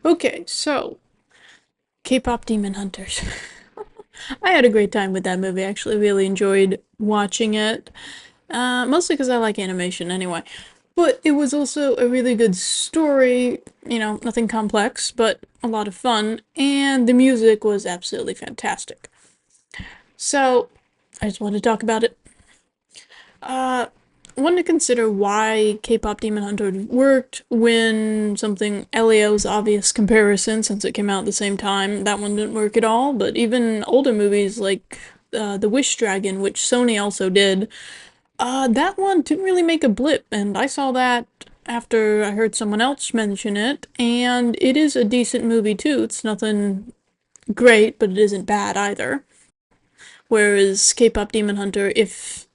Okay, so Kpop Demon Hunters. I had a great time with that movie. I actually really enjoyed watching it. Mostly because I like animation anyway. But it was also a really good story, nothing complex, but a lot of fun, and the music was absolutely fantastic. So, I just wanted to talk about it. Uh, I wanted to consider why K-pop Demon Hunter worked when something Elio's obvious comparison, since it came out at the same time, that one didn't work at all. But even older movies like The Wish Dragon, which Sony also did, that one didn't really make a blip, and I saw that after I heard someone else mention it, and it is a decent movie too. It's nothing great, but it isn't bad either. Whereas K-pop Demon Hunter, if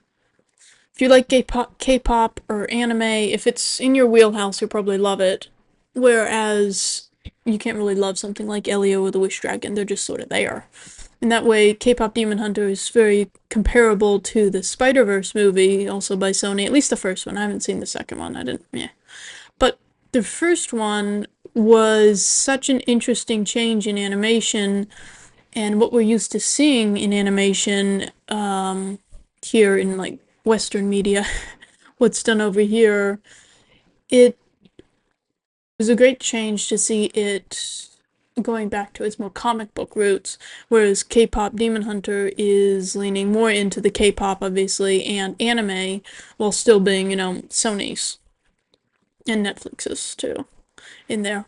you like K-pop or anime, if it's in your wheelhouse, you'll probably love it. Whereas you can't really love something like Elio or the Wish Dragon. They're just sort of there. In that way, Kpop Demon Hunter is very comparable to the Spiderverse movie, also by Sony. At least the first one. I haven't seen the second one. I didn't. Yeah. But the first one was such an interesting change in animation and what we're used to seeing in animation here in like Western media, what's done over here, it was a great change to see it going back to its more comic book roots, whereas K-pop Demon Hunter is leaning more into the K-pop, obviously, and anime, while still being, Sony's and Netflix's too in there.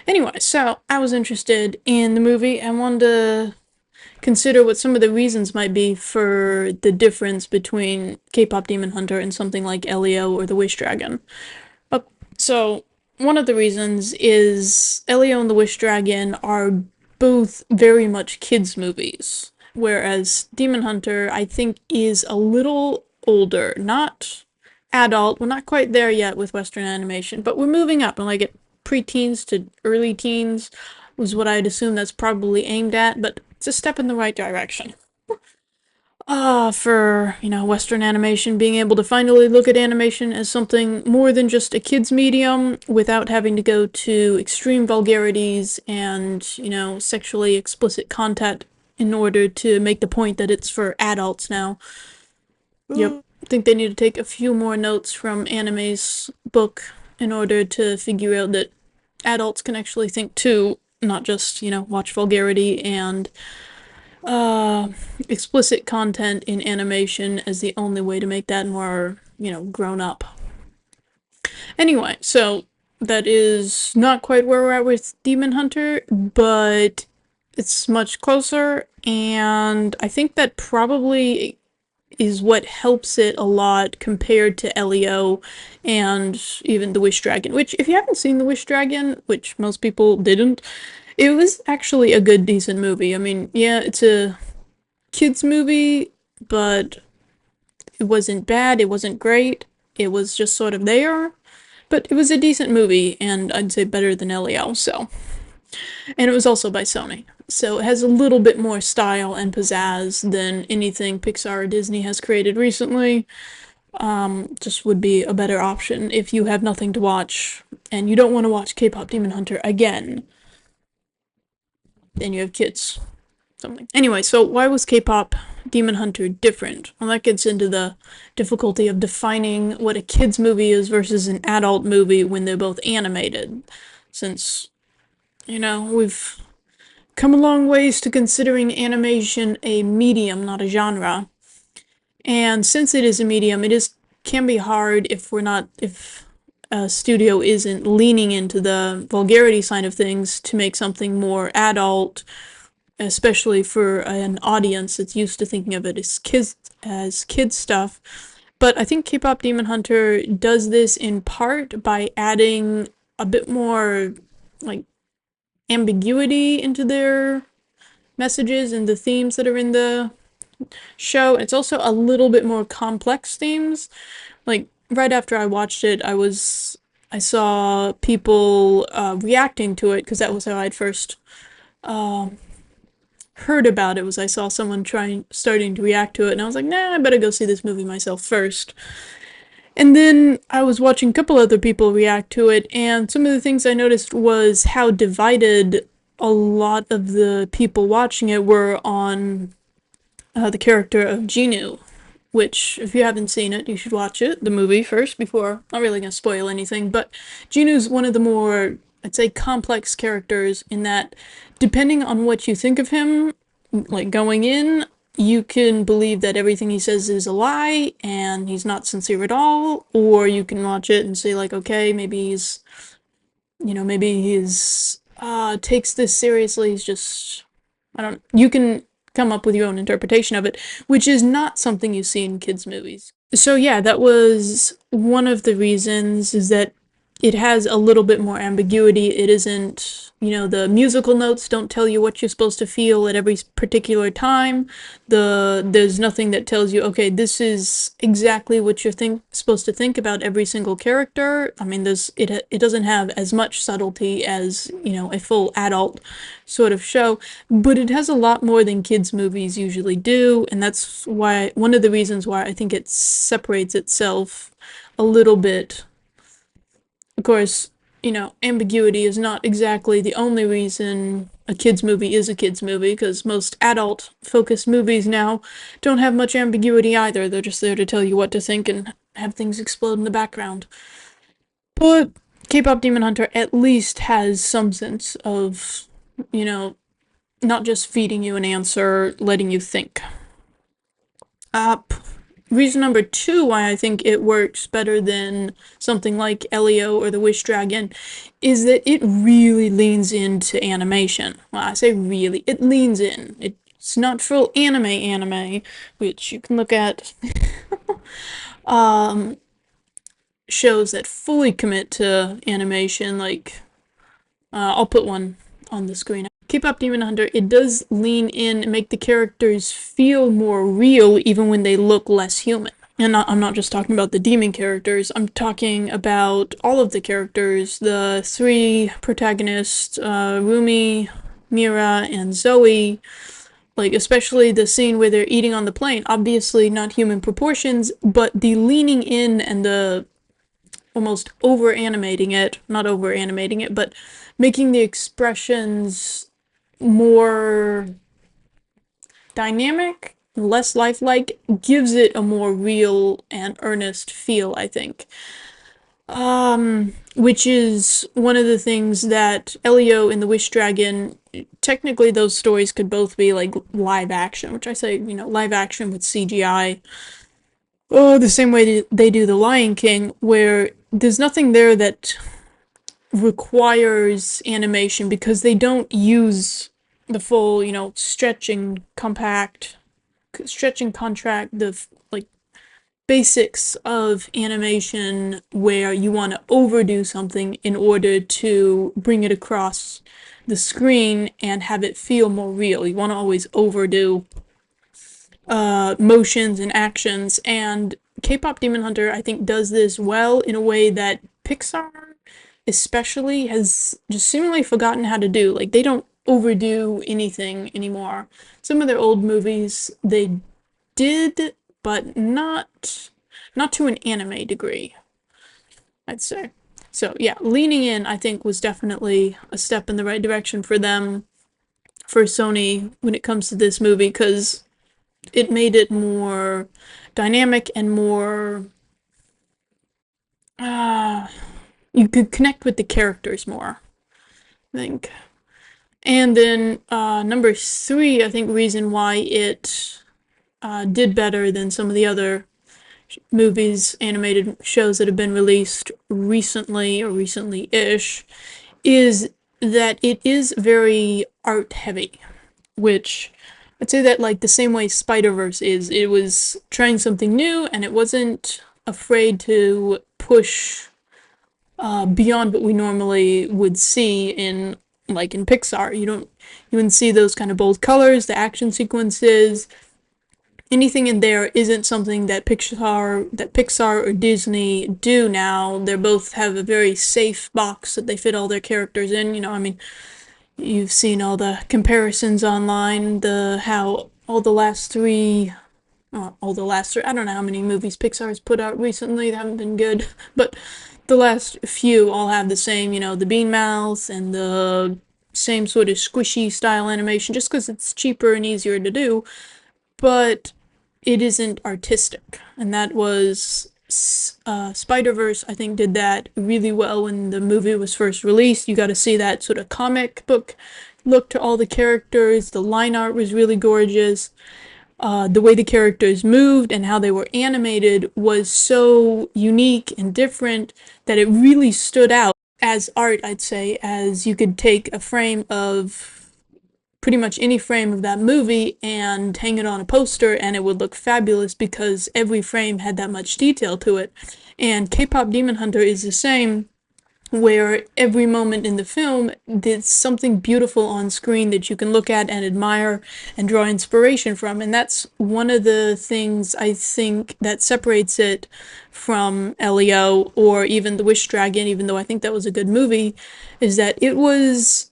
Anyway, so I was interested in the movie and wanted to consider what some of the reasons might be for the difference between K-pop Demon Hunter and something like Elio or the Wish Dragon. So, one of the reasons is Elio and the Wish Dragon are both very much kids' movies, whereas Demon Hunter, I think, is a little older. Not adult, we're not quite there yet with Western animation, but we're moving up, and like at preteens to early teens was what I'd assume that's probably aimed at, but it's a step in the right direction. For, Western animation, being able to finally look at animation as something more than just a kid's medium without having to go to extreme vulgarities and, sexually explicit content in order to make the point that it's for adults now. Yep. I think they need to take a few more notes from anime's book in order to figure out that adults can actually think too, not just, watch vulgarity and explicit content in animation as the only way to make that more, grown up. Anyway, so that is not quite where we're at with Demon Hunter, but it's much closer, and I think that probably is what helps it a lot compared to Elio and even the Wish Dragon, which, if you haven't seen the Wish Dragon, which most people didn't, it was actually a good, decent movie. I mean, yeah, it's a kids movie, but it wasn't bad, it wasn't great, it was just sort of there. But it was a decent movie, and I'd say better than Elio, so. And it was also by Sony. So it has a little bit more style and pizzazz than anything Pixar or Disney has created recently. Just would be a better option if you have nothing to watch and you don't want to watch K-pop Demon Hunter again. And you have kids. Something. Anyway, so why was K-pop Demon Hunter different? Well, that gets into the difficulty of defining what a kid's movie is versus an adult movie when they're both animated. Since, we've come a long ways to considering animation a medium, not a genre. And since it is a medium, can be hard if a studio isn't leaning into the vulgarity side of things to make something more adult, especially for an audience that's used to thinking of it as kids stuff. But I think K-pop Demon Hunter does this in part by adding a bit more like ambiguity into their messages and the themes that are in the show. It's also a little bit more complex themes. Like right after I watched it, I saw people reacting to it because that was how I'd first heard about it. Was I saw someone starting to react to it, and I was like, nah, I better go see this movie myself first. And then I was watching a couple other people react to it, and some of the things I noticed was how divided a lot of the people watching it were on the character of Genu, which, if you haven't seen it, you should watch it, the movie, first, before, I'm not really going to spoil anything, but Genu's one of the more, I'd say, complex characters in that, depending on what you think of him, like, going in, you can believe that everything he says is a lie, and he's not sincere at all, or you can watch it and say, like, okay, maybe he's, maybe he's, takes this seriously, he's just, you can come up with your own interpretation of it, which is not something you see in kids' movies. So yeah, that was one of the reasons, is that it has a little bit more ambiguity. It isn't, the musical notes don't tell you what you're supposed to feel at every particular time. There's nothing that tells you, okay, this is exactly what you're supposed to think about every single character. I mean, it doesn't have as much subtlety as, a full adult sort of show, but it has a lot more than kids' movies usually do, and that's why, one of the reasons why I think it separates itself a little bit. Of course, ambiguity is not exactly the only reason a kids' movie is a kids' movie, because most adult-focused movies now don't have much ambiguity either. They're just there to tell you what to think and have things explode in the background. But Kpop Demon Hunter at least has some sense of, not just feeding you an answer, letting you think. Reason number 2 why I think it works better than something like Elio or the Wish Dragon is that it really leans into animation. Well, I say really, it leans in. It's not full anime, which you can look at shows that fully commit to animation, like, I'll put one on the screen. Kpop Demon Hunter, it does lean in and make the characters feel more real even when they look less human. And I'm not just talking about the demon characters, I'm talking about all of the characters, the 3 protagonists, Rumi, Mira, and Zoe. Like, especially the scene where they're eating on the plane, obviously not human proportions, but the leaning in and the almost over-animating it, not over-animating it, but making the expressions more dynamic, less lifelike, gives it a more real and earnest feel, I think. Which is one of the things that Elio and the Wish Dragon, technically those stories could both be like live action, which I say, live action with CGI. Oh, the same way they do The Lion King, where there's nothing there that requires animation because they don't use the full, stretching contract, the like basics of animation where you want to overdo something in order to bring it across the screen and have it feel more real. You want to always overdo motions and actions, and Kpop Demon Hunter, I think, does this well in a way that Pixar especially has just seemingly forgotten how to do. Like, they don't overdo anything anymore. Some of their old movies, they did, but not to an anime degree, I'd say. So yeah, leaning in, I think, was definitely a step in the right direction for them, for Sony, when it comes to this movie, because it made it more dynamic and more you could connect with the characters more, I think. And then number 3, I think, reason why it did better than some of the other movies, animated shows that have been released recently or recently-ish, is that it is very art heavy, which I'd say that, like, the same way Spiderverse is. It was trying something new, and it wasn't afraid to push beyond what we normally would see in Pixar. You wouldn't see those kind of bold colors, the action sequences. Anything in there isn't something that Pixar or Disney do now. They both have a very safe box that they fit all their characters in. I mean, you've seen all the comparisons online, how all the last 3 all the last three. I don't know how many movies Pixar's put out recently that haven't been good, but the last few all have the same, the bean mouth and the same sort of squishy style animation, just because it's cheaper and easier to do, but it isn't artistic. And that was Spiderverse, I think, did that really well when the movie was first released. You got to see that sort of comic book look to all the characters. The line art was really gorgeous. The way the characters moved and how they were animated was so unique and different that it really stood out as art, I'd say, as you could take a frame of pretty much any frame of that movie and hang it on a poster and it would look fabulous because every frame had that much detail to it. And Kpop Demon Hunter is the same, where every moment in the film there's something beautiful on screen that you can look at and admire and draw inspiration from. And that's one of the things I think that separates it from Elio or even The Wish Dragon, even though I think that was a good movie, is that it was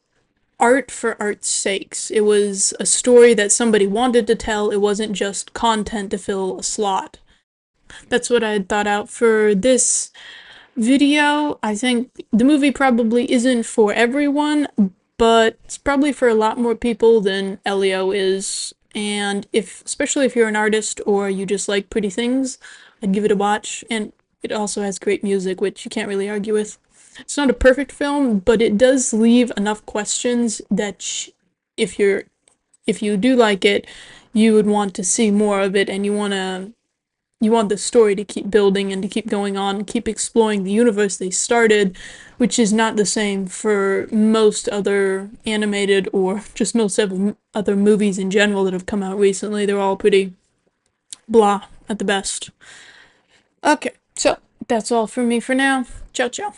art for art's sakes. It was a story that somebody wanted to tell. It wasn't just content to fill a slot. That's what I had thought out for this video. I think the movie probably isn't for everyone, but it's probably for a lot more people than Elio is. And especially if you're an artist or you just like pretty things, I'd give it a watch. And it also has great music, which you can't really argue with. It's not a perfect film, but it does leave enough questions that if you do like it, you would want to see more of it, and you want the story to keep building and to keep going on, keep exploring the universe they started, which is not the same for most other animated or just most other movies in general that have come out recently. They're all pretty blah at the best. Okay, so that's all from me for now. Ciao, ciao.